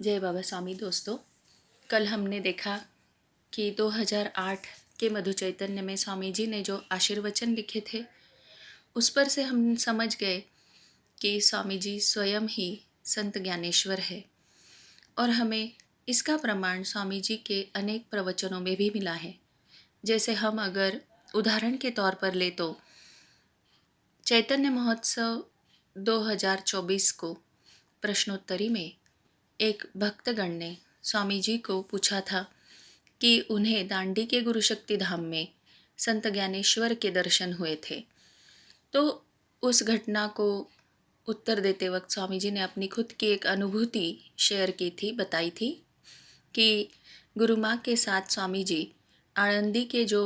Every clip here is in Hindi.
जय बाबा स्वामी दोस्तों। कल हमने देखा कि 2008 के मधु चैतन्य में स्वामी जी ने जो आशीर्वचन लिखे थे उस पर से हम समझ गए कि स्वामी जी स्वयं ही संत ज्ञानेश्वर है। और हमें इसका प्रमाण स्वामी जी के अनेक प्रवचनों में भी मिला है। जैसे हम अगर उदाहरण के तौर पर ले तो चैतन्य महोत्सव 2024 को प्रश्नोत्तरी में एक भक्तगण ने स्वामी जी को पूछा था कि उन्हें दांडी के गुरु शक्ति धाम में संत ज्ञानेश्वर के दर्शन हुए थे। तो उस घटना को उत्तर देते वक्त स्वामी जी ने अपनी खुद की एक अनुभूति शेयर की थी, बताई थी कि गुरु माँ के साथ स्वामी जी आळंदी के जो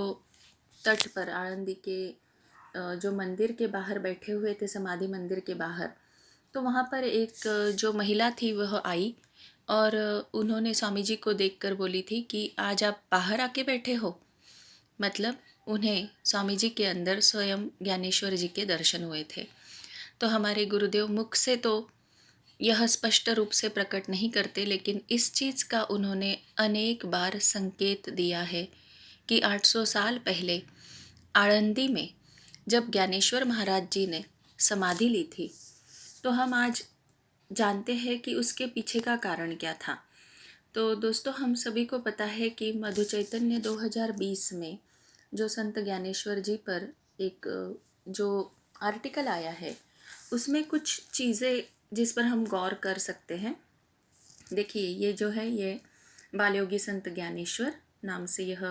तट पर, आळंदी के जो मंदिर के बाहर बैठे हुए थे, समाधि मंदिर के बाहर। तो वहाँ पर एक जो महिला थी वह आई और उन्होंने स्वामी जी को देखकर बोली थी कि आज आप बाहर आके बैठे हो। मतलब उन्हें स्वामी जी के अंदर स्वयं ज्ञानेश्वर जी के दर्शन हुए थे। तो हमारे गुरुदेव मुख से तो यह स्पष्ट रूप से प्रकट नहीं करते, लेकिन इस चीज़ का उन्होंने अनेक बार संकेत दिया है कि 800 साल पहले आळंदी में जब ज्ञानेश्वर महाराज जी ने समाधि ली थी तो हम आज जानते हैं कि उसके पीछे का कारण क्या था। तो दोस्तों, हम सभी को पता है कि मधु चैतन्य 2020 में जो संत ज्ञानेश्वर जी पर एक जो आर्टिकल आया है उसमें कुछ चीज़ें जिस पर हम गौर कर सकते हैं। देखिए, ये जो है ये बालयोगी संत ज्ञानेश्वर नाम से यह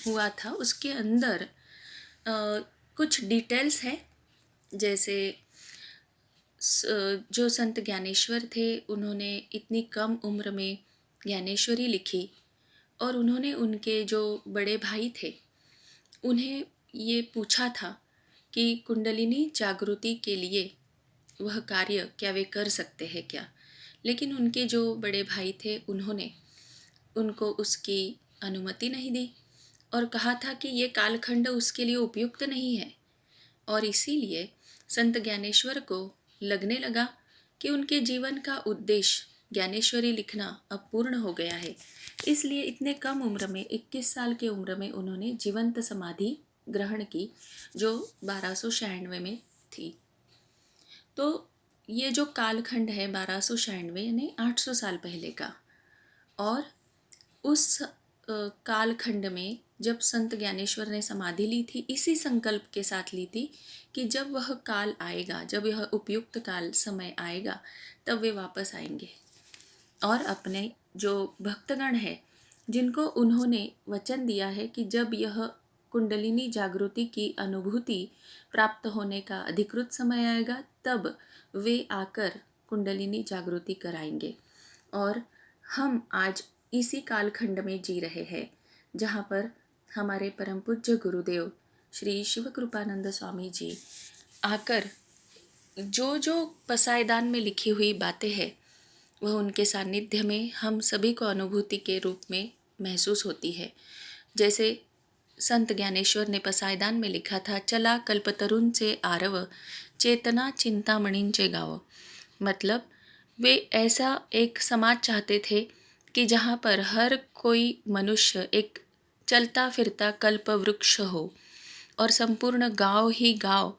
हुआ था। उसके अंदर कुछ डिटेल्स है। जैसे जो संत ज्ञानेश्वर थे उन्होंने इतनी कम उम्र में ज्ञानेश्वरी लिखी और उन्होंने उनके जो बड़े भाई थे उन्हें ये पूछा था कि कुंडलिनी जागृति के लिए वह कार्य क्या वे कर सकते हैं क्या। लेकिन उनके जो बड़े भाई थे उन्होंने उनको उसकी अनुमति नहीं दी और कहा था कि ये कालखंड उसके लिए उपयुक्त नहीं है। और इसीलिए संत ज्ञानेश्वर को लगने लगा कि उनके जीवन का उद्देश्य ज्ञानेश्वरी लिखना अब पूर्ण हो गया है। इसलिए इतने कम उम्र में, 21 साल की उम्र में उन्होंने जीवंत समाधि ग्रहण की जो 1296 में थी। तो ये जो कालखंड है 1296 यानी 800 साल पहले का, और उस कालखंड में जब संत ज्ञानेश्वर ने समाधि ली थी इसी संकल्प के साथ ली थी कि जब वह काल आएगा, जब यह उपयुक्त काल समय आएगा तब वे वापस आएंगे और अपने जो भक्तगण है जिनको उन्होंने वचन दिया है कि जब यह कुंडलिनी जागृति की अनुभूति प्राप्त होने का अधिकृत समय आएगा तब वे आकर कुंडलिनी जागृति कराएंगे। और हम आज इसी कालखंड में जी रहे हैं जहाँ पर हमारे परम पूज्य गुरुदेव श्री शिव कृपानंद स्वामी जी आकर जो जो पसायदान में लिखी हुई बातें हैं वह उनके सानिध्य में हम सभी को अनुभूति के रूप में महसूस होती है। जैसे संत ज्ञानेश्वर ने पसायदान में लिखा था, चला कल्पतरुण से आरव चेतना चिंतामणिंचे गाव। मतलब वे ऐसा एक समाज चाहते थे कि जहाँ पर हर कोई मनुष्य एक चलता फिरता कल्प वृक्ष हो और संपूर्ण गांव ही गांव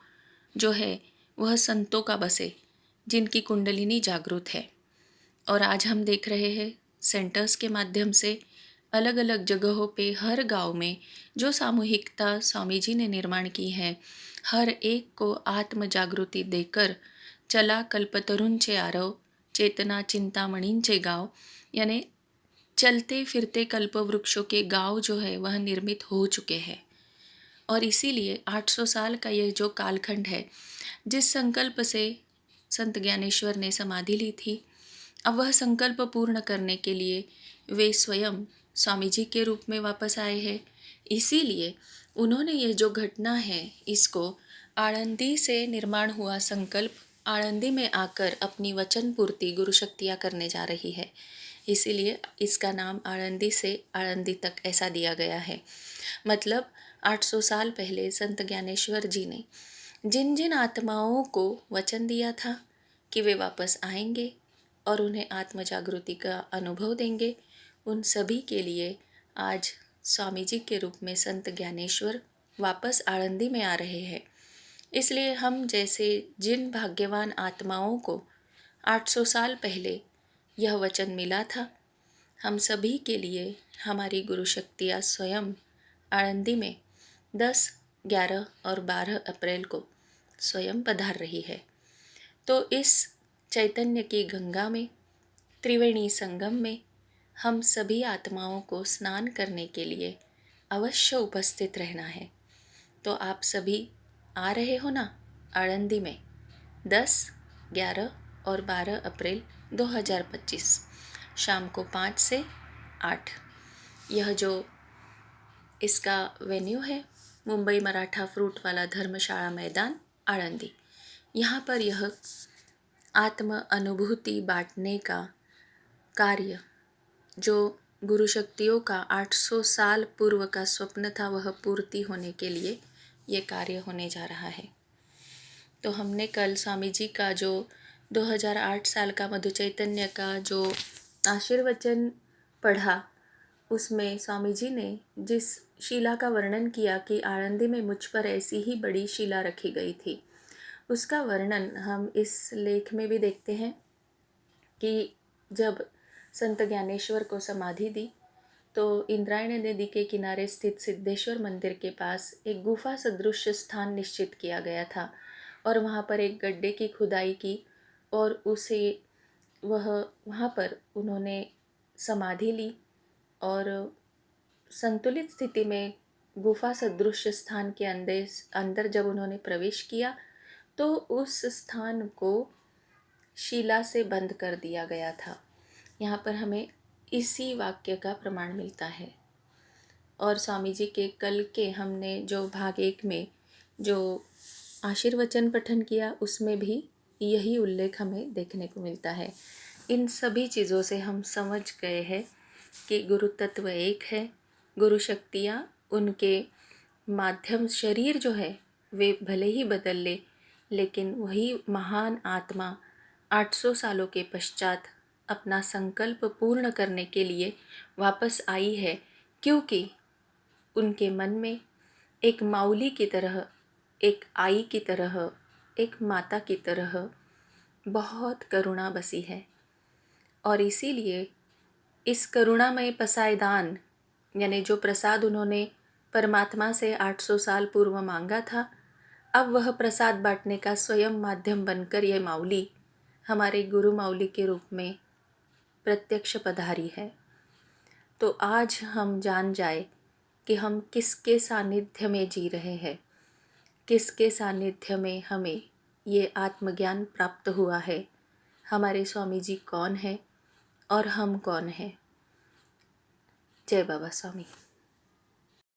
जो है वह संतों का बसे जिनकी कुंडलिनी जागृत है। और आज हम देख रहे हैं सेंटर्स के माध्यम से अलग अलग जगहों पे हर गांव में जो सामूहिकता स्वामी जी ने निर्माण की है, हर एक को आत्म जागृति देकर चला कल्पतरुंचे आरव चेतना चिंतामणिंचे गाँव, यानी चलते फिरते कल्प वृक्षों के गांव जो है वह निर्मित हो चुके हैं। और इसीलिए 800 साल का यह जो कालखंड है, जिस संकल्प से संत ज्ञानेश्वर ने समाधि ली थी, अब वह संकल्प पूर्ण करने के लिए वे स्वयं स्वामी जी के रूप में वापस आए हैं। इसीलिए उन्होंने ये जो घटना है इसको आळंदी से निर्माण हुआ संकल्प आळंदी में आकर अपनी वचन पूर्ति गुरु शक्तियाँ करने जा रही है। इसीलिए इसका नाम आळंदी से आळंदी तक ऐसा दिया गया है। मतलब 800 साल पहले संत ज्ञानेश्वर जी ने जिन जिन आत्माओं को वचन दिया था कि वे वापस आएंगे और उन्हें आत्म जागृति का अनुभव देंगे, उन सभी के लिए आज स्वामी जी के रूप में संत ज्ञानेश्वर वापस आळंदी में आ रहे हैं। इसलिए हम जैसे जिन भाग्यवान आत्माओं को 800 साल पहले यह वचन मिला था, हम सभी के लिए हमारी गुरु शक्तियाँ स्वयं आळंदी में 10, 11 और 12 अप्रैल को स्वयं पधार रही है। तो इस चैतन्य की गंगा में, त्रिवेणी संगम में हम सभी आत्माओं को स्नान करने के लिए अवश्य उपस्थित रहना है। तो आप सभी आ रहे हो ना आळंदी में 10, 11 और 12 अप्रैल 2025 शाम को 5 से 8। यह जो इसका वेन्यू है मुंबई मराठा फ्रूट वाला धर्मशाला मैदान आळंदी। यहाँ पर यह आत्म अनुभूति बांटने का कार्य जो गुरु शक्तियों का 800 साल पूर्व का स्वप्न था वह पूर्ति होने के लिए ये कार्य होने जा रहा है। तो हमने कल स्वामी जी का जो 2008 साल का मधु चैतन्य का जो आशीर्वचन पढ़ा, उसमें स्वामी जी ने जिस शिला का वर्णन किया कि आळंदी में मुझ पर ऐसी ही बड़ी शिला रखी गई थी, उसका वर्णन हम इस लेख में भी देखते हैं कि जब संत ज्ञानेश्वर को समाधि दी तो इंद्रायणी नदी के किनारे स्थित सिद्धेश्वर मंदिर के पास एक गुफा सदृश स्थान निश्चित किया गया था और वहाँ पर एक गड्ढे की खुदाई की और उसे वहाँ पर उन्होंने समाधि ली और संतुलित स्थिति में गुफा सदृश स्थान के अंदर जब उन्होंने प्रवेश किया तो उस स्थान को शिला से बंद कर दिया गया था। यहाँ पर हमें इसी वाक्य का प्रमाण मिलता है। और स्वामी जी के कल के हमने जो भाग 1 में जो आशीर्वचन पठन किया उसमें भी यही उल्लेख हमें देखने को मिलता है। इन सभी चीज़ों से हम समझ गए हैं कि गुरु तत्व एक है। गुरु शक्तियाँ उनके माध्यम शरीर जो है वे भले ही बदल ले, लेकिन वही महान आत्मा 800 सालों के पश्चात अपना संकल्प पूर्ण करने के लिए वापस आई है, क्योंकि उनके मन में एक माउली की तरह, एक आई की तरह, एक माता की तरह बहुत करुणा बसी है। और इसीलिए इस करुणामय पसायदान यानी जो प्रसाद उन्होंने परमात्मा से 800 साल पूर्व मांगा था, अब वह प्रसाद बांटने का स्वयं माध्यम बनकर यह माउली हमारे गुरु माउली के रूप में प्रत्यक्ष पधारी है। तो आज हम जान जाए कि हम किसके सानिध्य में जी रहे हैं, किसके सानिध्य में हमें ये आत्मज्ञान प्राप्त हुआ है, हमारे स्वामी जी कौन है और हम कौन हैं। जय बाबा स्वामी।